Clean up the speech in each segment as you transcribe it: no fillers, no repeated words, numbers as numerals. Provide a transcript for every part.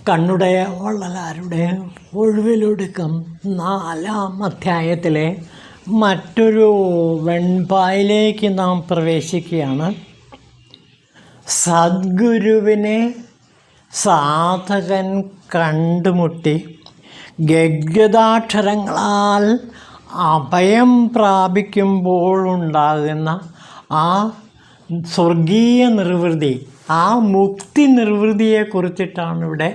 കണ്ണുടയ വള്ളലാരുടെ ഒഴിവിലൊടുക്കം 4-ാം അധ്യായത്തിലെ മറ്റൊരു വെൺപായിലേക്ക് നാം പ്രവേശിക്കുകയാണ്. സദ്ഗുരുവിനെ സാധകൻ കണ്ടുമുട്ടി ഗദ്ഗദാക്ഷരങ്ങളാൽ അഭയം പ്രാപിക്കുമ്പോഴുണ്ടാകുന്ന ആ സ്വർഗീയ നിർവൃതി, ആ മുക്തി നിർവൃതിയെക്കുറിച്ചിട്ടാണ് ഇവിടെ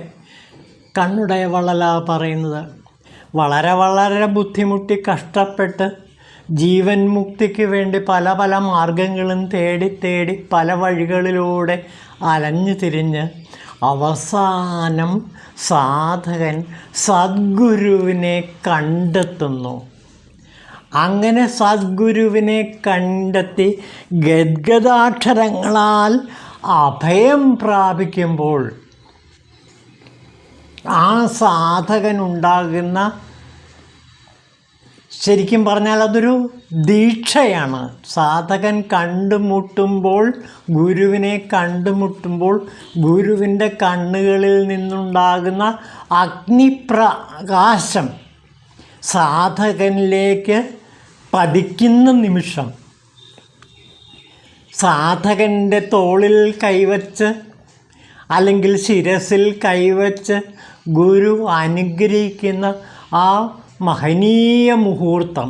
കണ്ണുടയ വള്ളല പറയുന്നത്. വളരെ ബുദ്ധിമുട്ടി കഷ്ടപ്പെട്ട് ജീവൻ മുക്തിക്ക് വേണ്ടി പല പല മാർഗങ്ങളും തേടി പല വഴികളിലൂടെ അലഞ്ഞു തിരിഞ്ഞ് അവസാനം സാധകൻ സദ്ഗുരുവിനെ കണ്ടെത്തുന്നു. അങ്ങനെ സദ്ഗുരുവിനെ കണ്ടെത്തി ഗദ്ഗദാക്ഷരങ്ങളാൽ അഭയം പ്രാപിക്കുമ്പോൾ ആ സാധകനുണ്ടാകുന്ന, ശരിക്കും പറഞ്ഞാൽ അതൊരു ദീക്ഷയാണ്. സാധകൻ കണ്ടുമുട്ടുമ്പോൾ, ഗുരുവിനെ കണ്ടുമുട്ടുമ്പോൾ ഗുരുവിൻ്റെ കണ്ണുകളിൽ നിന്നുണ്ടാകുന്ന അഗ്നിപ്രകാശം സാധകനിലേക്ക് പതിക്കുന്ന നിമിഷം സാധകൻ്റെ തോളിൽ കൈവച്ച് അല്ലെങ്കിൽ ശിരസിൽ കൈവച്ച് ഗുരു അനുഗ്രഹിക്കുന്ന ആ മഹനീയ മുഹൂർത്തം,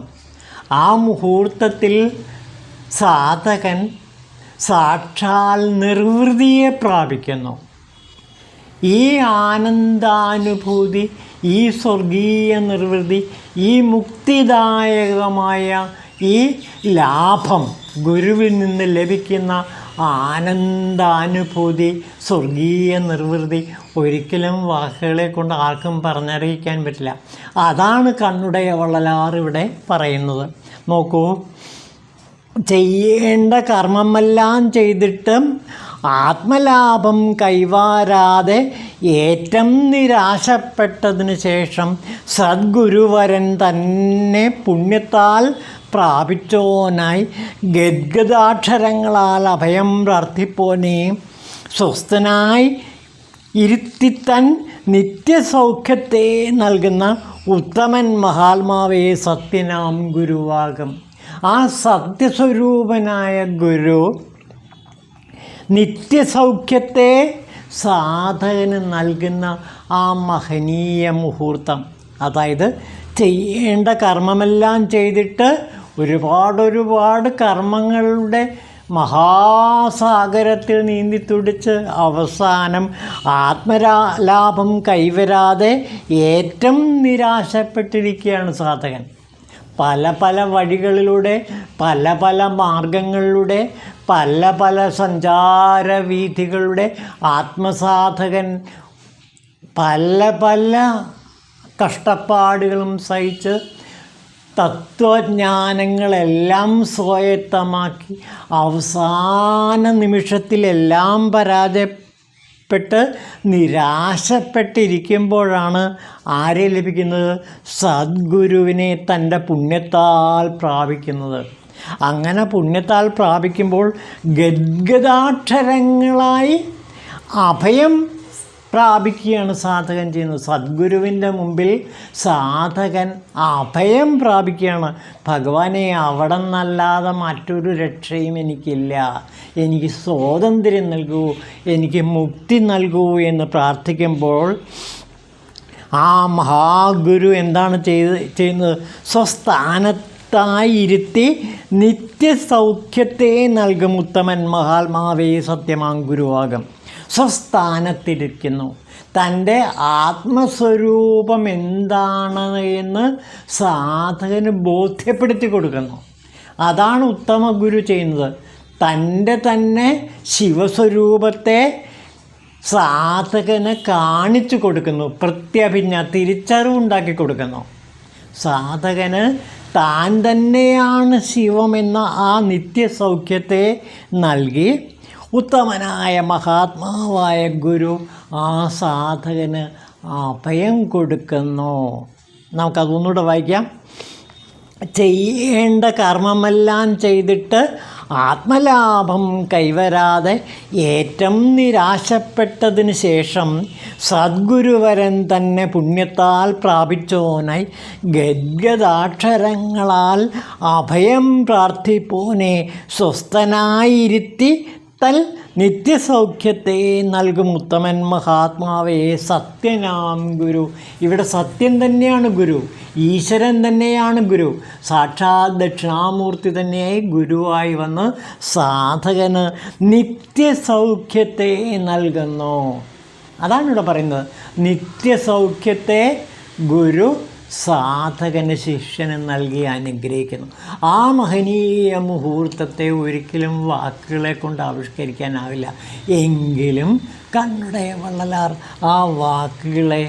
ആ മുഹൂർത്തത്തിൽ സാധകൻ സാക്ഷാൽ നിർവൃതിയെ പ്രാപിക്കുന്നു. ഈ ആനന്ദാനുഭൂതി, ഈ സ്വർഗീയ നിർവൃതി, ഈ മുക്തിദായകമായ ഈ ലാഭം, ഗുരുവിൽ നിന്ന് ലഭിക്കുന്ന ആനന്ദാനുഭൂതി, സ്വർഗീയ നിർവൃതി ഒരിക്കലും വാക്കുകളെ കൊണ്ട് ആർക്കും പറഞ്ഞറിയിക്കാൻ പറ്റില്ല. അതാണ് കണ്ണുടയ വള്ളലാർ ഇവിടെ പറയുന്നത്. നോക്കൂ, ചെയ്യേണ്ട കർമ്മമെല്ലാം ചെയ്തിട്ടും ആത്മലാഭം കൈവാരാതെ ഏറ്റം നിരാശപ്പെട്ടതിന് ശേഷം സദ്ഗുരുവരൻ തന്നെ പുണ്യത്താൽ പ്രാപിച്ചോനായി ഗദ്ഗദാക്ഷരങ്ങളാൽ അഭയം പ്രാർത്ഥിപ്പോനെ സ്വസ്ഥനായി ഇരുത്തിത്തൻ നിത്യസൗഖ്യത്തെ നൽകുന്ന ഉത്തമൻ മഹാത്മാവേ സത്യനാം ഗുരുവാകും. ആ സത്യസ്വരൂപനായ ഗുരു നിത്യസൗഖ്യത്തെ സാധകന് നൽകുന്ന ആ മഹനീയ മുഹൂർത്തം, അതായത് ചെയ്യേണ്ട കർമ്മമെല്ലാം ചെയ്തിട്ട് ഒരുപാട് കർമ്മങ്ങളുടെ മഹാസാഗരത്തിൽ നീന്തിത്തുടിച്ച് അവസാനം ആത്മലാഭം കൈവരാതെ ഏറ്റവും നിരാശപ്പെട്ടിരിക്കുകയാണ് സാധകൻ. പല വഴികളിലൂടെ, പല മാർഗങ്ങളിലൂടെ, പല സഞ്ചാരവീഥികളുടെ ആത്മസാധകൻ പല കഷ്ടപ്പാടുകളും സഹിച്ച് തത്വജ്ഞാനങ്ങളെല്ലാം സ്വായത്തമാക്കി അവസാന നിമിഷത്തിലെല്ലാം പരാജയപ്പെട്ട് നിരാശപ്പെട്ടിരിക്കുമ്പോഴാണ് ആരെ ലഭിക്കുന്നത്? സദ്ഗുരുവിനെ തൻ്റെ പുണ്യത്താൽ പ്രാപിക്കുന്നത്. അങ്ങനെ പുണ്യത്താൽ പ്രാപിക്കുമ്പോൾ ഗദ്ഗദാക്ഷരങ്ങളായി അഭയം പ്രാപിക്കുകയാണ് സാധകൻ ചെയ്യുന്നത്. സദ്ഗുരുവിൻ്റെ മുമ്പിൽ സാധകൻ അഭയം പ്രാപിക്കുകയാണ്. ഭഗവാനെ, അവിടെ നിന്നല്ലാതെ മറ്റൊരു രക്ഷയും എനിക്കില്ല, എനിക്ക് സ്വാതന്ത്ര്യം നൽകൂ, എനിക്ക് മുക്തി നൽകൂ എന്ന് പ്രാർത്ഥിക്കുമ്പോൾ ആ മഹാഗുരു എന്താണ് ചെയ്യുന്നത്? സ്വസ്ഥാനത്തായിരുത്തി നിത്യസൗഖ്യത്തെ നൽകും ഉത്തമൻ മഹാത്മാവേ സത്യമാം ഗുരുവാകും. സ്വസ്ഥാനത്തിരിക്കുന്നു. തൻ്റെ ആത്മസ്വരൂപം എന്താണ് എന്ന് സാധകന് ബോധ്യപ്പെടുത്തി കൊടുക്കുന്നു. അതാണ് ഉത്തമ ഗുരു ചെയ്യുന്നത്. തൻ്റെ തന്നെ ശിവസ്വരൂപത്തെ സാധകന് കാണിച്ചു കൊടുക്കുന്നു. പ്രത്യഭിജ്ഞ, തിരിച്ചറിവുണ്ടാക്കി കൊടുക്കുന്നു. സാധകന് താൻ തന്നെയാണ് ശിവമെന്ന ആ നിത്യസൗഖ്യത്തെ നൽകി ഉത്തമനായ മഹാത്മാവായ ഗുരു ആ സാധകന് അഭയം കൊടുക്കുന്നു. നമുക്കതൊന്നുകൂടെ വായിക്കാം. ചെയ്യേണ്ട കർമ്മമെല്ലാം ചെയ്തിട്ട് ആത്മലാഭം കൈവരാതെ ഏറ്റവും നിരാശപ്പെട്ടതിന് ശേഷം സദ്ഗുരുവരൻ തന്നെ പുണ്യത്താൽ പ്രാപിച്ചോനായി ഗദ്ഗദാക്ഷരങ്ങളാൽ അഭയം പ്രാർത്ഥിപ്പോനെ സ്വസ്ഥനായിരുത്തി തൽ നിത്യസൗഖ്യത്തെ നൽകും ഉത്തമൻ മഹാത്മാവേ സത്യനാം ഗുരു. ഇവിടെ സത്യം തന്നെയാണ് ഗുരു, ഈശ്വരൻ തന്നെയാണ് ഗുരു, സാക്ഷാത് ദക്ഷിണാമൂർത്തി തന്നെയായി ഗുരുവായി വന്ന് സാധകന് നിത്യസൗഖ്യത്തെ നൽകുന്നു. അതാണ് ഇവിടെ പറയുന്നത്. നിത്യസൗഖ്യത്തെ ഗുരു സാധകന് ശിഷ്യന് നൽകി അനുഗ്രഹിക്കുന്നു. ആ മഹനീയ മുഹൂർത്തത്തെ ഒരിക്കലും വാക്കുകളെ കൊണ്ട് ആവിഷ്കരിക്കാനാവില്ല. എങ്കിലും കണ്ണുടയ വള്ളലാർ ആ വാക്കുകളെ,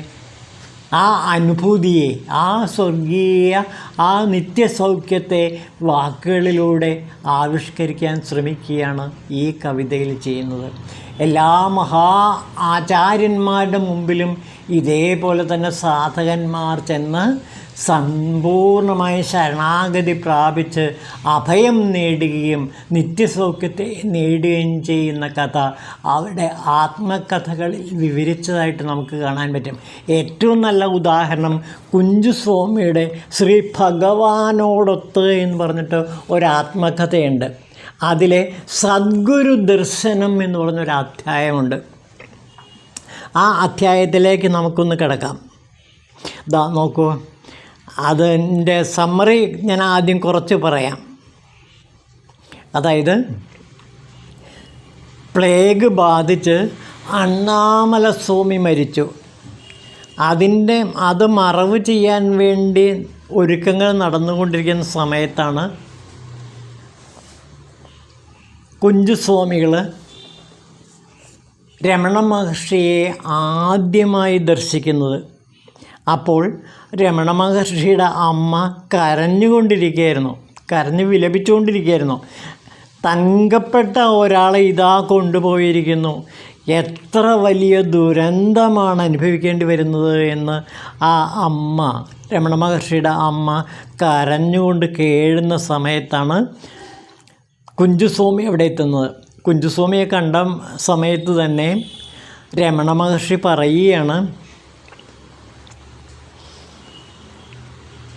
ആ അനുഭൂതിയെ, ആ സ്വർഗീയ ആ നിത്യസൗഖ്യത്തെ വാക്കുകളിലൂടെ ആവിഷ്കരിക്കാൻ ശ്രമിക്കുകയാണ് ഈ കവിതയിൽ ചെയ്യുന്നത്. എല്ലാ മഹാ ആചാര്യന്മാരുടെ മുമ്പിലും ഇതേപോലെ തന്നെ സാധകന്മാർ ചെന്ന് സമ്പൂർണമായ ശരണാഗതി പ്രാപിച്ച് അഭയം നേടുകയും നിത്യസൗഖ്യത്തെ നേടുകയും ചെയ്യുന്ന കഥ അവിടെ ആത്മകഥകളിൽ വിവരിച്ചതായിട്ട് നമുക്ക് കാണാൻ പറ്റും. ഏറ്റവും നല്ല ഉദാഹരണം കുഞ്ചുസ്വാമിയുടെ ശ്രീ ഭഗവാനോടൊത്ത് എന്ന് പറഞ്ഞിട്ട് ഒരാത്മകഥയുണ്ട്. അതിലെ സദ്ഗുരു ദർശനം എന്ന് പറഞ്ഞൊരു അധ്യായമുണ്ട്. ആ അധ്യായത്തിലേക്ക് നമുക്കൊന്ന് കിടക്കാം. നോക്കൂ, അതിൻ്റെ സമ്മറി ഞാൻ ആദ്യം കുറച്ച് പറയാം. അതായത് പ്ലേഗ് ബാധിച്ച് അണ്ണാമലസ്വാമി മരിച്ചു. അത് മറവ് ചെയ്യാൻ വേണ്ടി ഒരുക്കങ്ങൾ നടന്നുകൊണ്ടിരിക്കുന്ന സമയത്താണ് കുഞ്ചുസ്വാമികൾ രമണ മഹർഷിയെ ആദ്യമായി ദർശിക്കുന്നത്. അപ്പോൾ രമണ മഹർഷിയുടെ അമ്മ കരഞ്ഞു വിലപിച്ചുകൊണ്ടിരിക്കുകയായിരുന്നു. തങ്കപ്പെട്ട ഒരാളെ ഇതാ കൊണ്ടുപോയിരിക്കുന്നു, എത്ര വലിയ ദുരന്തമാണ് അനുഭവിക്കേണ്ടി വരുന്നത് എന്ന് ആ അമ്മ, രമണ മഹർഷിയുടെ അമ്മ കരഞ്ഞുകൊണ്ട് കേഴുന്ന സമയത്താണ് കുഞ്ചുസ്വാമി അവിടെ എത്തുന്നത്. കുഞ്ചുസ്വാമിയെ കണ്ട സമയത്ത് തന്നെ രമണ മഹർഷി പറയുകയാണ്,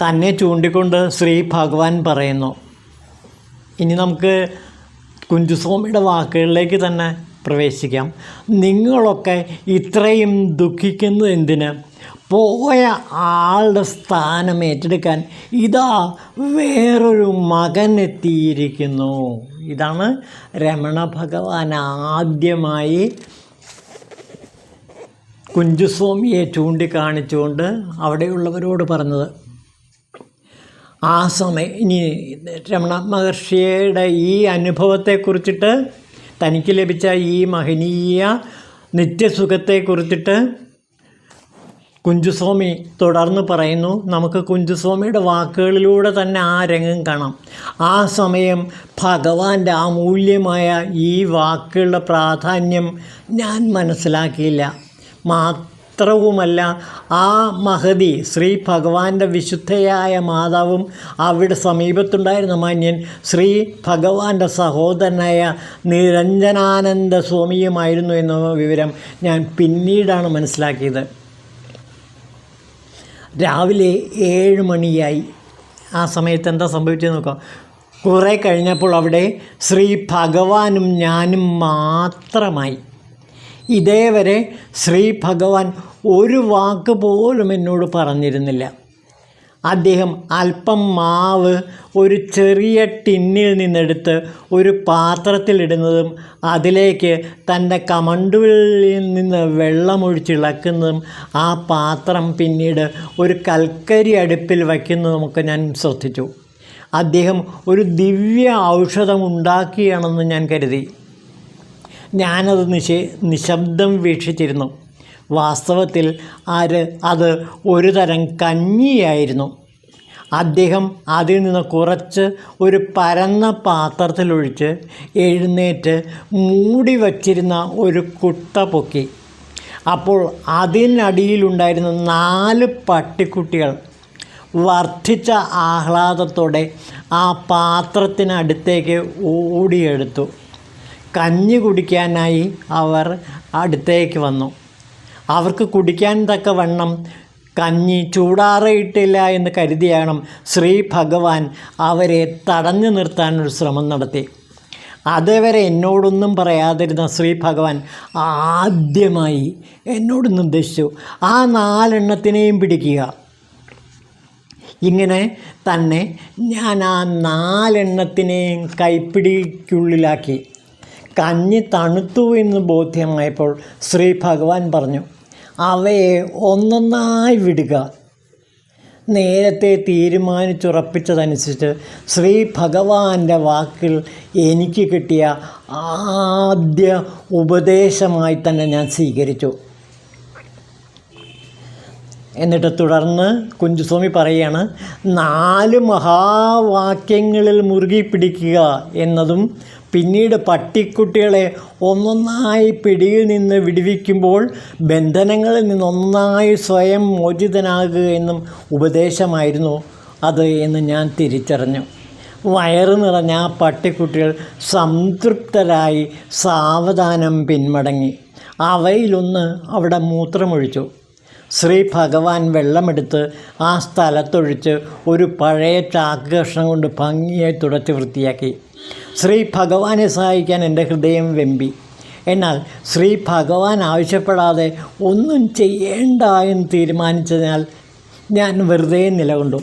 തന്നെ ചൂണ്ടിക്കൊണ്ട് ശ്രീ ഭഗവാൻ പറയുന്നു. ഇനി നമുക്ക് കുഞ്ചുസ്വാമിയുടെ വാക്കുകളിലേക്ക് തന്നെ പ്രവേശിക്കാം. നിങ്ങളൊക്കെ ഇത്രയും ദുഃഖിക്കുന്നത് എന്തിന്? പോയ ആളുടെ സ്ഥാനം ഏറ്റെടുക്കാൻ ഇതാ വേറൊരു മകൻ എത്തിയിരിക്കുന്നു. ഇതാണ് രമണ ഭഗവാൻ ആദ്യമായി കുഞ്ചുസ്വാമിയെ ചൂണ്ടിക്കാണിച്ചുകൊണ്ട് അവിടെയുള്ളവരോട് പറഞ്ഞത്. ആ സമയം ഇനി രമണ മഹർഷിയുടെ ഈ അനുഭവത്തെക്കുറിച്ചിട്ട്, തനിക്ക് ലഭിച്ച ഈ മഹനീയ നിത്യസുഖത്തെക്കുറിച്ചിട്ട് കുഞ്ചുസ്വാമി തുടർന്ന് പറയുന്നു. നമുക്ക് കുഞ്ചുസ്വാമിയുടെ വാക്കുകളിലൂടെ തന്നെ ആ രംഗം കാണാം. ആ സമയം ഭഗവാന്റെ അമൂല്യമായ ഈ വാക്കുകളുടെ പ്രാധാന്യം ഞാൻ മനസ്സിലാക്കിയില്ല. മാത്രവുമല്ല, ആ മഹതി ശ്രീ ഭഗവാന്റെ വിശുദ്ധയായ മാതാവും അവിടെ സമീപത്തുണ്ടായിരുന്ന മാന്യൻ ശ്രീ ഭഗവാന്റെ സഹോദരനായ നിരഞ്ജനാനന്ദ സ്വാമിയുമായിരുന്നു എന്ന വിവരം ഞാൻ പിന്നീടാണ് മനസ്സിലാക്കിയത്. രാവിലെ 7 മണിയായി. ആ സമയത്ത് എന്താ സംഭവിച്ചത് നോക്കാം. കുറേ കഴിഞ്ഞപ്പോൾ അവിടെ ശ്രീ ഭഗവാനും ഞാനും മാത്രമായി. ഇതേവരെ ശ്രീ ഭഗവാൻ ഒരു വാക്ക് പോലും എന്നോട് പറഞ്ഞിരുന്നില്ല. അദ്ദേഹം അല്പം മാവ് ഒരു ചെറിയ ടിന്നിൽ നിന്നെടുത്ത് ഒരു പാത്രത്തിലിടുന്നതും അതിലേക്ക് തൻ്റെ കമണ്ടുകളിൽ നിന്ന് വെള്ളമൊഴിച്ചിളക്കുന്നതും ആ പാത്രം പിന്നീട് ഒരു കൽക്കരി അടുപ്പിൽ വയ്ക്കുന്നതുമൊക്കെ ഞാൻ ശ്രദ്ധിച്ചു. അദ്ദേഹം ഒരു ദിവ്യ ഔഷധം ഉണ്ടാക്കിയാണെന്ന് ഞാൻ കരുതി. ഞാനത് നിശബ്ദം വീക്ഷിച്ചിരുന്നു. വാസ്തവത്തിൽ അത് ഒരു തരം കഞ്ഞിയായിരുന്നു. അദ്ദേഹം അതിൽ നിന്ന് കുറച്ച് ഒരു പരന്ന പാത്രത്തിലൊഴിച്ച് എഴുന്നേറ്റ് മൂടി വച്ചിരുന്ന ഒരു കുട്ട പൊക്കി. അപ്പോൾ അതിനടിയിലുണ്ടായിരുന്ന 4 പട്ടിക്കുട്ടികൾ വർദ്ധിച്ച ആഹ്ലാദത്തോടെ ആ പാത്രത്തിനടുത്തേക്ക് ഓടിയെടുത്തു. കഞ്ഞി കുടിക്കാനായി അവർ അടുത്തേക്ക് വന്നു. അവർക്ക് കുടിക്കാൻ തക്കവണ്ണം കഞ്ഞി ചൂടാറിയിട്ടില്ല എന്ന് കരുതിയാണ് ശ്രീ ഭഗവാൻ അവരെ തടഞ്ഞു നിർത്താനൊരു ശ്രമം നടത്തി. അതുവരെ എന്നോടൊന്നും പറയാതിരുന്ന ശ്രീ ഭഗവാൻ ആദ്യമായി എന്നോട് നിർദ്ദേശിച്ചു, ആ 4 പിടിക്കുക. ഇങ്ങനെ തന്നെ ഞാൻ ആ 4 കൈപ്പിടിക്കുള്ളിലാക്കി. കഞ്ഞി തണുത്തു എന്ന് ബോധ്യമായപ്പോൾ ശ്രീ ഭഗവാൻ പറഞ്ഞു, അവയെ ഒന്നൊന്നായി വിടുക. നേരത്തെ തീരുമാനിച്ചുറപ്പിച്ചതനുസരിച്ച് ശ്രീ ഭഗവാന്റെ വാക്കിൽ എനിക്ക് കിട്ടിയ ആദ്യ ഉപദേശമായി തന്നെ ഞാൻ സ്വീകരിച്ചു. എന്നിട്ട് തുടർന്ന് കുഞ്ചുസ്വാമി പറയുകയാണ്, 4 മഹാവാക്യങ്ങളിൽ മുറുകി പിടിക്കുക എന്നതും പിന്നീട് പട്ടിക്കുട്ടികളെ ഒന്നൊന്നായി പിടിയിൽ നിന്ന് വിടുവിക്കുമ്പോൾ ബന്ധനങ്ങളിൽ നിന്നൊന്നായി സ്വയം മോചിതനാകുക എന്നും ഉപദേശമായിരുന്നു അത് എന്ന് ഞാൻ തിരിച്ചറിഞ്ഞു. വയറ് നിറഞ്ഞ ആ പട്ടിക്കുട്ടികൾ സംതൃപ്തരായി സാവധാനം പിന്മടങ്ങി. അവയിലൊന്ന് അവിടെ മൂത്രമൊഴിച്ചു. ശ്രീ ഭഗവാൻ വെള്ളമെടുത്ത് ആ സ്ഥലത്തൊഴിച്ച് ഒരു പഴയ ചാക്ക് കഷ്ണം കൊണ്ട് ഭംഗിയായി തുടച്ച് വൃത്തിയാക്കി. ശ്രീ ഭഗവാനെ സഹായിക്കാൻ എൻ്റെ ഹൃദയം വെമ്പി. എന്നാൽ ശ്രീ ഭഗവാൻ ആവശ്യപ്പെടാതെ ഒന്നും ചെയ്യേണ്ട എന്ന് തീരുമാനിച്ചതിനാൽ ഞാൻ വെറുതെ നിലകൊണ്ടു.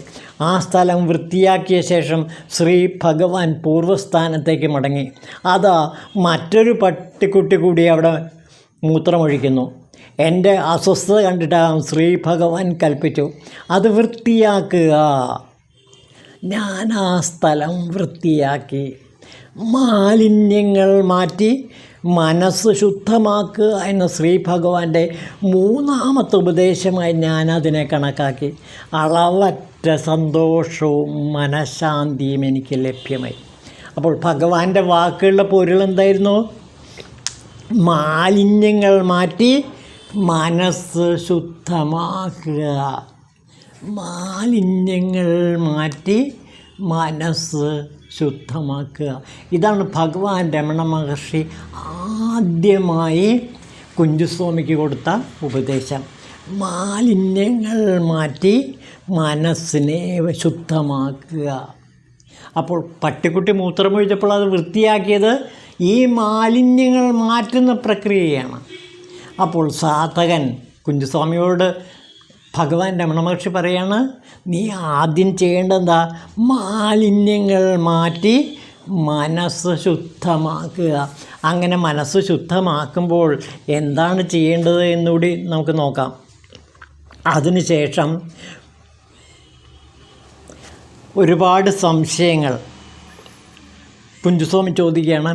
ആ സ്ഥലം വൃത്തിയാക്കിയ ശേഷം ശ്രീ ഭഗവാൻ പൂർവ്വസ്ഥാനത്തേക്ക് മടങ്ങി. അതാ മറ്റൊരു പട്ടിക്കുട്ടി കൂടി അവിടെ മൂത്രമൊഴിക്കുന്നു. എൻ്റെ അസ്വസ്ഥത കണ്ടിട്ടാകും ശ്രീ ഭഗവാൻ കൽപ്പിച്ചു, അത് വൃത്തിയാക്കുക. ഞാൻ ആ സ്ഥലം വൃത്തിയാക്കി. മാലിന്യങ്ങൾ മാറ്റി മനസ്സ് ശുദ്ധമാക്കുക എന്ന ശ്രീ ഭഗവാന്റെ 3ാമത്തെ ഉപദേശമായി ഞാനതിനെ കണക്കാക്കി. അളവറ്റ സന്തോഷവും മനഃശാന്തിയും എനിക്ക് ലഭ്യമായി. അപ്പോൾ ഭഗവാന്റെ വാക്കുകളുടെ പൊരുളെന്തായിരുന്നു? മാലിന്യങ്ങൾ മാറ്റി മനസ്സ് ശുദ്ധമാക്കുക. മാലിന്യങ്ങൾ മാറ്റി മനസ്സ് ശുദ്ധമാക്കുക. ഇതാണ് ഭഗവാൻ രമണ മഹർഷി ആദ്യമായി കുഞ്ചുസ്വാമിക്ക് കൊടുത്ത ഉപദേശം. മാലിന്യങ്ങൾ മാറ്റി മനസ്സിനെ ശുദ്ധമാക്കുക. അപ്പോൾ പട്ടിക്കുട്ടി മൂത്രമൊഴിച്ചപ്പോൾ അത് വൃത്തിയാക്കിയത് ഈ മാലിന്യങ്ങൾ മാറ്റുന്ന പ്രക്രിയയാണ്. അപ്പോൾ സാധകൻ കുഞ്ചുസ്വാമിയോട് ഭഗവാൻ രമണ മഹർഷി പറയാണ്, നീ ആദ്യം ചെയ്യേണ്ടതെന്താ? മാലിന്യങ്ങൾ മാറ്റി മനസ്സ് ശുദ്ധമാക്കുക. അങ്ങനെ മനസ്സ് ശുദ്ധമാക്കുമ്പോൾ എന്താണ് ചെയ്യേണ്ടത് എന്നുകൂടി നമുക്ക് നോക്കാം. അതിനുശേഷം ഒരുപാട് സംശയങ്ങൾ കുഞ്ചുസ്വാമി ചോദിക്കുകയാണ്.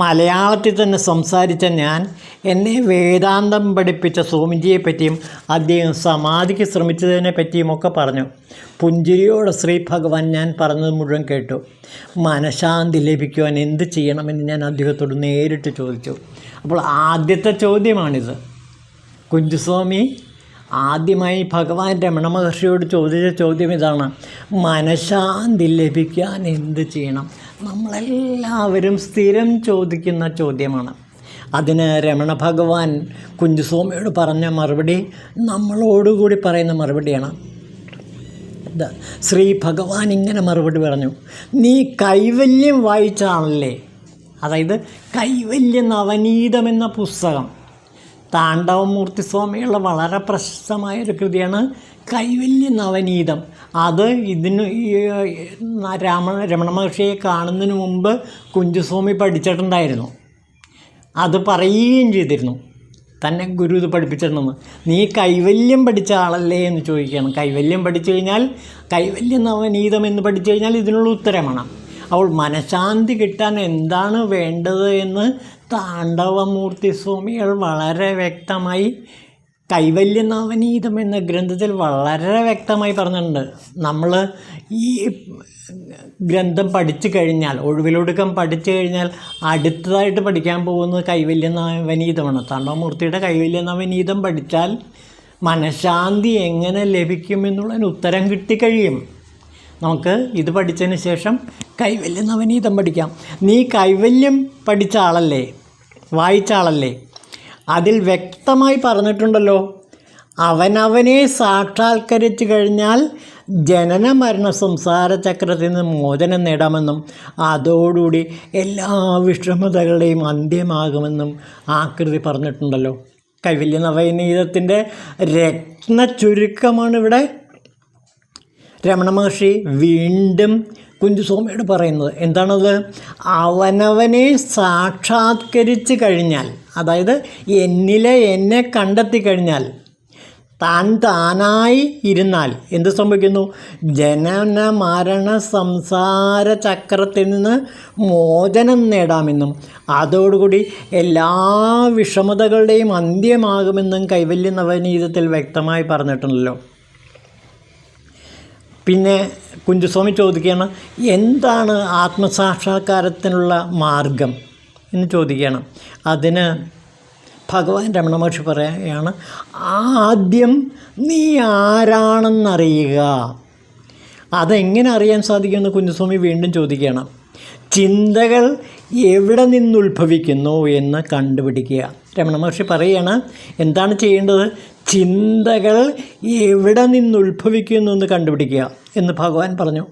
മലയാളത്തിൽ തന്നെ സംസാരിച്ച ഞാൻ എന്നെ വേദാന്തം പഠിപ്പിച്ച സ്വാമിജിയെ പറ്റിയും അദ്ദേഹം സമാധിക്ക് ശ്രമിച്ചതിനെ പറ്റിയുമൊക്കെ പറഞ്ഞു. പുഞ്ചിരിയോടെ ശ്രീ ഭഗവാൻ ഞാൻ പറഞ്ഞത് മുഴുവൻ കേട്ടു. മനഃശാന്തി ലഭിക്കുവാൻ എന്ത് ചെയ്യണമെന്ന് ഞാൻ അദ്ദേഹത്തോട് നേരിട്ട് ചോദിച്ചു. അപ്പോൾ ആദ്യത്തെ ചോദ്യമാണിത്. കുഞ്ചുസ്വാമി ആദ്യമായി ഭഗവാൻ രമണ മഹർഷിയോട് ചോദിച്ച ചോദ്യം ഇതാണ്, മനഃശാന്തി ലഭിക്കാൻ എന്ത് ചെയ്യണം? നമ്മളെല്ലാവരും സ്ഥിരം ചോദിക്കുന്ന ചോദ്യമാണ്. അതിന് രമണ ഭഗവാൻ കുഞ്ചുസ്വാമിയോട് പറഞ്ഞ മറുപടി നമ്മളോടുകൂടി പറയുന്ന മറുപടിയാണ്. ശ്രീ ഭഗവാൻ ഇങ്ങനെ മറുപടി പറഞ്ഞു, നീ കൈവല്യം വായിച്ചാണല്ലേ? അതായത് കൈവല്യ നവനീതം എന്ന പുസ്തകം താണ്ഡവമൂർത്തി സ്വാമിയുള്ള വളരെ പ്രശസ്തമായൊരു കൃതിയാണ് കൈവല്യ നവനീതം. അത് ഇതിന് രമണ മഹർഷിയെ കാണുന്നതിന് മുമ്പ് കുഞ്ചുസ്വാമി പഠിച്ചിട്ടുണ്ടായിരുന്നു. അത് പറയുകയും ചെയ്തിരുന്നു, തന്നെ ഗുരു ഇത് പഠിപ്പിച്ചിട്ടുണ്ടെന്ന്. നീ കൈവല്യം പഠിച്ച ആളല്ലേ എന്ന് ചോദിക്കുകയാണ്. കൈവല്യം പഠിച്ചു കഴിഞ്ഞാൽ, കൈവല്യ നവനീതം എന്ന് പഠിച്ചു കഴിഞ്ഞാൽ ഇതിനുള്ള ഉത്തരമാണ്. അപ്പോൾ മനഃശാന്തി കിട്ടാൻ എന്താണ് വേണ്ടത് എന്ന് താണ്ഡവമൂർത്തി സ്വാമികൾ വളരെ വ്യക്തമായി കൈവല്യ നവനീതം എന്ന ഗ്രന്ഥത്തിൽ വളരെ വ്യക്തമായി പറഞ്ഞിട്ടുണ്ട്. നമ്മൾ ഈ ഗ്രന്ഥം പഠിച്ചു കഴിഞ്ഞാൽ, ഒഴിവിലൊടുക്കം പഠിച്ചു കഴിഞ്ഞാൽ അടുത്തതായിട്ട് പഠിക്കാൻ പോകുന്നത് കൈവല്യ നവനീതമാണ്. താണ്ഡവമൂർത്തിയുടെ കൈവല്യ നവനീതം പഠിച്ചാൽ മനഃശാന്തി എങ്ങനെ ലഭിക്കുമെന്നുള്ളതിന് ഉത്തരം കിട്ടിക്കഴിയും. നമുക്ക് ഇത് പഠിച്ചതിന് ശേഷം കൈവല്യ നവനീതം പഠിക്കാം. നീ കൈവല്യം പഠിച്ച ആളല്ലേ, വായിച്ച ആളല്ലേ? അതിൽ വ്യക്തമായി പറഞ്ഞിട്ടുണ്ടല്ലോ, അവനവനെ സാക്ഷാത്കരിച്ചു കഴിഞ്ഞാൽ ജനന മരണ സംസാര ചക്രത്തിൽ നിന്ന് മോചനം നേടാമെന്നും അതോടുകൂടി എല്ലാ വിഷമതകളുടെയും അന്ത്യമാകുമെന്നും ആകൃതി പറഞ്ഞിട്ടുണ്ടല്ലോ. കൈവല്യ നവനീതത്തിൻ്റെ രത്ന ചുരുക്കമാണ് ഇവിടെ രമണ മഹർഷി വീണ്ടും കുഞ്ചുസ്വാമിയോട് പറയുന്നത്. എന്താണത്? അവനവനെ സാക്ഷാത്കരിച്ച് കഴിഞ്ഞാൽ, അതായത് എന്നിലെ എന്നെ കണ്ടെത്തി കഴിഞ്ഞാൽ, താൻ താനായി ഇരുന്നാൽ എന്ത് സംഭവിക്കുന്നു? ജനന മരണ സംസാര ചക്രത്തിൽ നിന്ന് മോചനം നേടാമെന്നും അതോടുകൂടി എല്ലാ വിഷമതകളുടെയും അന്ത്യമാകുമെന്നും കൈവല്യ നവനീതത്തിൽ വ്യക്തമായി പറഞ്ഞിട്ടുണ്ടല്ലോ. പിന്നെ കുഞ്ചുസ്വാമി ചോദിക്കുകയാണ്, എന്താണ് ആത്മസാക്ഷാത്കാരത്തിനുള്ള മാർഗം എന്ന് ചോദിക്കുകയാണ്. അതിന് ഭഗവാൻ രമണ മഹർഷി പറയുകയാണ്, ആദ്യം നീ ആരാണെന്നറിയുക. അതെങ്ങനെ അറിയാൻ സാധിക്കുമെന്ന് കുഞ്ചുസ്വാമി വീണ്ടും ചോദിക്കുകയാണ്. ചിന്തകൾ എവിടെ നിന്നുത്ഭവിക്കുന്നു എന്ന് കണ്ടുപിടിക്കുക. രമണ മഹർഷി പറയുകയാണ്, എന്താണ് ചെയ്യേണ്ടത്? ചിന്തകൾ എവിടെ നിന്നുത്ഭവിക്കുന്നു എന്ന് കണ്ടുപിടിക്കുക എന്ന് ഭഗവാൻ പറഞ്ഞു.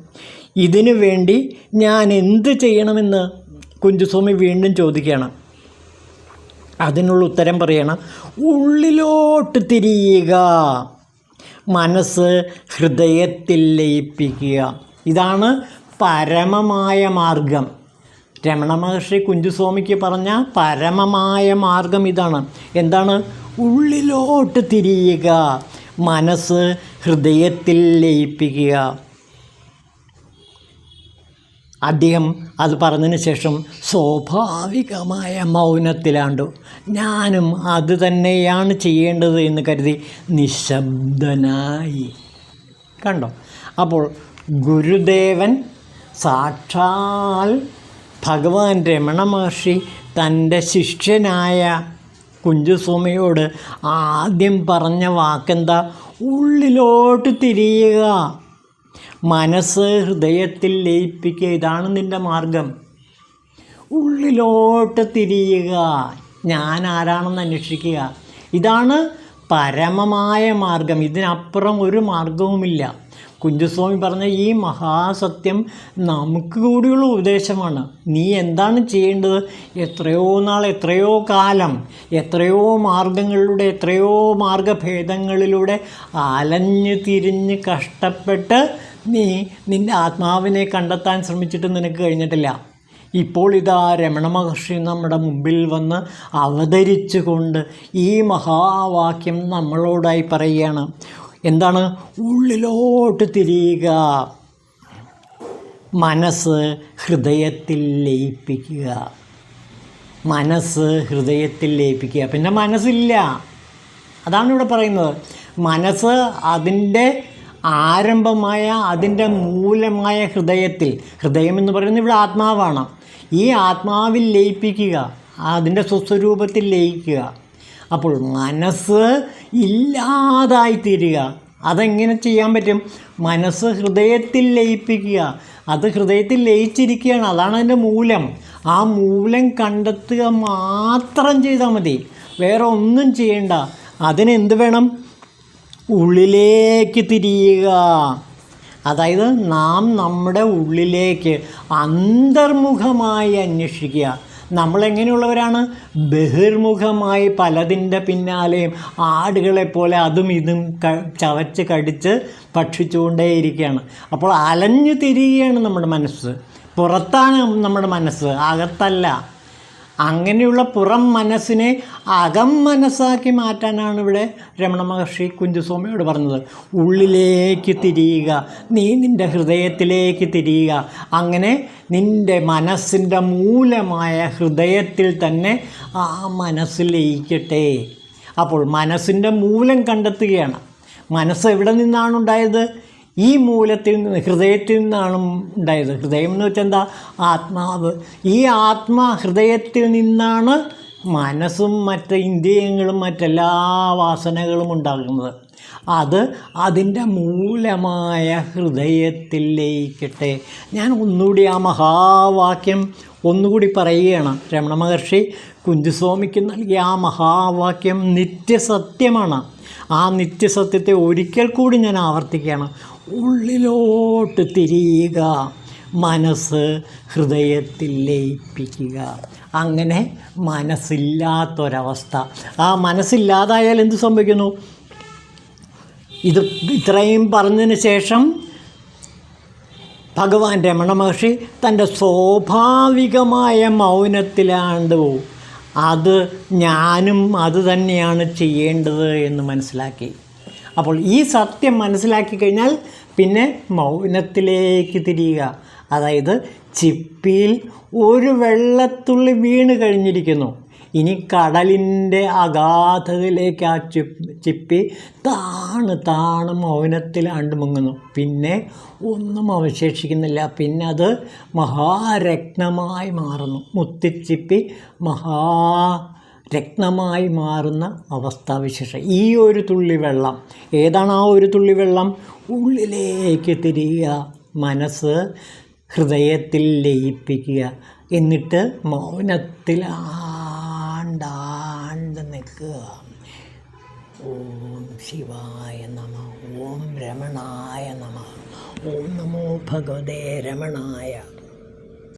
ഇതിനു വേണ്ടി ഞാൻ എന്ത് ചെയ്യണമെന്ന് കുഞ്ചുസ്വാമി വീണ്ടും ചോദിക്കുകയാണ്. അതിനുള്ള ഉത്തരം പറയണം, ഉള്ളിലോട്ട് തിരിയുക, മനസ്സ് ഹൃദയത്തിൽ ലയിപ്പിക്കുക. ഇതാണ് പരമമായ മാർഗം. രമണ മഹർഷി കുഞ്ചുസ്വാമിക്ക് പറഞ്ഞ പരമമായ മാർഗം ഇതാണ്. എന്താണ്? ഉള്ളിലോട്ട് തിരിയുക, മനസ്സ് ഹൃദയത്തിൽ ലയിപ്പിക്കുക. അദ്ദേഹം അത് പറഞ്ഞതിന് ശേഷം സ്വാഭാവികമായ മൗനത്തിലാണ്ടു. ഞാനും അത് തന്നെയാണ് ചെയ്യേണ്ടത് എന്ന് കരുതി നിശബ്ദനായി. കണ്ടോ? അപ്പോൾ ഗുരുദേവൻ സാക്ഷാൽ ഭഗവാൻ രമണ മഹർഷി തൻ്റെ ശിഷ്യനായ കുഞ്ചുസ്വാമിയോട് ആദ്യം പറഞ്ഞ വാക്കെന്താ? ഉള്ളിലോട്ട് തിരിയുക, മനസ്സ് ഹൃദയത്തിൽ ലയിപ്പിക്കുക. ഇതാണ് നിൻ്റെ മാർഗം. ഉള്ളിലോട്ട് തിരിയുക, ഞാൻ ആരാണെന്ന് അന്വേഷിക്കുക. ഇതാണ് പരമമായ മാർഗം. ഇതിനപ്പുറം ഒരു മാർഗവുമില്ല. കുഞ്ചുസ്വാമി പറഞ്ഞ ഈ മഹാസത്യം നമുക്ക് കൂടിയുള്ള ഉപദേശമാണ്. നീ എന്താണ് ചെയ്യേണ്ടത്? എത്രയോ നാൾ, എത്രയോ കാലം, എത്രയോ മാർഗങ്ങളിലൂടെ, എത്രയോ മാർഗഭേദങ്ങളിലൂടെ അലഞ്ഞു തിരിഞ്ഞ് കഷ്ടപ്പെട്ട് നീ നിൻ്റെ ആത്മാവിനെ കണ്ടെത്താൻ ശ്രമിച്ചിട്ട് നിനക്ക് കഴിഞ്ഞിട്ടില്ല. ഇപ്പോൾ ഇതാ രമണ മഹർഷി നമ്മുടെ മുമ്പിൽ വന്ന് അവതരിച്ചുകൊണ്ട് ഈ മഹാവാക്യം നമ്മളോടായി പറയുകയാണ്. എന്താണ്? ഉള്ളിലോട്ട് തിരിയുക, മനസ്സ് ഹൃദയത്തിൽ ലയിപ്പിക്കുക. മനസ്സ് ഹൃദയത്തിൽ ലയിപ്പിക്കുക. പിന്നെ മനസ്സില്ല. അതാണ് ഇവിടെ പറയുന്നത്. മനസ്സ് അതിൻ്റെ ആരംഭമായ, അതിൻ്റെ മൂലമായ ഹൃദയത്തിൽ, ഹൃദയം എന്ന് പറയുന്നത് ഇവിടെ ആത്മാവാണ്. ഈ ആത്മാവിൽ ലയിപ്പിക്കുക, അതിൻ്റെ സ്വസ്വരൂപത്തിൽ ലയിക്കുക. അപ്പോൾ മനസ്സ് ഇല്ലാതായിത്തീരുക. അതെങ്ങനെ ചെയ്യാൻ പറ്റും? മനസ്സ് ഹൃദയത്തിൽ ലയിപ്പിക്കുക. അത് ഹൃദയത്തിൽ ലയിച്ചിരിക്കുകയാണ്. അതാണ് അതിൻ്റെ മൂലം. ആ മൂലം കണ്ടെത്തുക മാത്രം ചെയ്താൽ മതി, വേറെ ഒന്നും ചെയ്യണ്ട. അതിനെന്ത് വേണം? ഉള്ളിലേക്ക് തിരിയുക. അതായത് നാം നമ്മുടെ ഉള്ളിലേക്ക് അന്തർമുഖമായി അന്വേഷിക്കുക. നമ്മളെങ്ങനെയുള്ളവരാണ്? ബഹിർമുഖമായി പലതിൻ്റെ പിന്നാലെയും ആടുകളെപ്പോലെ അതും ഇതും ചവച്ച് കടിച്ച് ഭക്ഷിച്ചുകൊണ്ടേയിരിക്കുകയാണ്. അപ്പോൾ അലഞ്ഞു തിരിയുകയാണ് നമ്മുടെ മനസ്സ്. പുറത്താണ് നമ്മുടെ മനസ്സ്, അകത്തല്ല. അങ്ങനെയുള്ള പുറം മനസ്സിനെ അകം മനസ്സാക്കി മാറ്റാനാണ് ഇവിടെ രമണ മഹർഷി കുഞ്ചുസ്വാമിയോട് പറഞ്ഞത്. ഉള്ളിലേക്ക് തിരിയുക, നീ നിൻ്റെ ഹൃദയത്തിലേക്ക് തിരിയുക. അങ്ങനെ നിൻ്റെ മനസ്സിൻ്റെ മൂലമായ ഹൃദയത്തിൽ തന്നെ ആ മനസ്സ് ലയിക്കട്ടെ. അപ്പോൾ മനസ്സിൻ്റെ മൂലം കണ്ടെത്തുകയാണ്. മനസ്സ് എവിടെ നിന്നാണ് ഉണ്ടായത്? ഈ മൂലത്തിൽ നിന്ന്, ഹൃദയത്തിൽ നിന്നാണ് ഉണ്ടായത്. ഹൃദയം എന്ന് വെച്ചാൽ എന്താ? ആത്മാവ്. ഈ ഹൃദയത്തിൽ നിന്നാണ് മനസ്സും മറ്റ് ഇന്ദ്രിയങ്ങളും മറ്റെല്ലാ വാസനകളും ഉണ്ടാകുന്നത്. അത് അതിൻ്റെ മൂലമായ ഹൃദയത്തിൽ ലയിക്കട്ടെ. ഞാൻ ഒന്നുകൂടി ആ മഹാവാക്യം ഒന്നുകൂടി പറയുകയാണ്. രമണ മഹർഷി കുഞ്ചുസ്വാമിക്ക് നൽകിയ ആ മഹാവാക്യം നിത്യസത്യമാണ്. ആ നിത്യസത്യത്തെ ഒരിക്കൽ കൂടി ഞാൻ ആവർത്തിക്കുകയാണ്. ഉള്ളിലോട്ട് തിരിയുക, മനസ്സ് ഹൃദയത്തിൽ ലയിപ്പിക്കുക. അങ്ങനെ മനസ്സില്ലാത്തൊരവസ്ഥ. ആ മനസ്സില്ലാതായാൽ എന്ത് സംഭവിക്കുന്നു? ഇത്രയും പറഞ്ഞതിന് ശേഷം ഭഗവാൻ രമണ മഹർഷി തൻ്റെ സ്വാഭാവികമായ മൗനത്തിലാണ്ട് പോവും. അത് ഞാനും അത് തന്നെയാണ് ചെയ്യേണ്ടത് എന്ന് മനസ്സിലാക്കി. അപ്പോൾ ഈ സത്യം മനസ്സിലാക്കി കഴിഞ്ഞാൽ പിന്നെ മൗനത്തിലേക്ക് തിരിയുക. അതായത് ചിപ്പിയിൽ ഒരു വെള്ളത്തുള്ളി വീണ് കഴിഞ്ഞിരിക്കുന്നു. ഇനി കടലിൻ്റെ അഗാധതയിലേക്ക് ആ ചിപ്പി താണ് മൗനത്തിലാണ്ട് മുങ്ങുന്നു. പിന്നെ ഒന്നും അവശേഷിക്കുന്നില്ല. പിന്നെ അത് മഹാരത്നമായി മാറുന്നു. മുത്തിച്ചിപ്പി മഹാരത്നമായി മാറുന്ന അവസ്ഥാവിശേഷം. ഈ ഒരു തുള്ളി വെള്ളം, ഏതാണ് ആ ഒരു തുള്ളി വെള്ളം? ഉള്ളിലേക്ക് തിരിയുക, മനസ്സ് ഹൃദയത്തിൽ ലയിപ്പിക്കുക. എന്നിട്ട് മൗനത്തിലാണ്ട് നിൽക്കുക. ഓം ശിവായ നമ. ഓം രമണായ നമ. ഓം നമോ ഭഗവതേ രമണായ.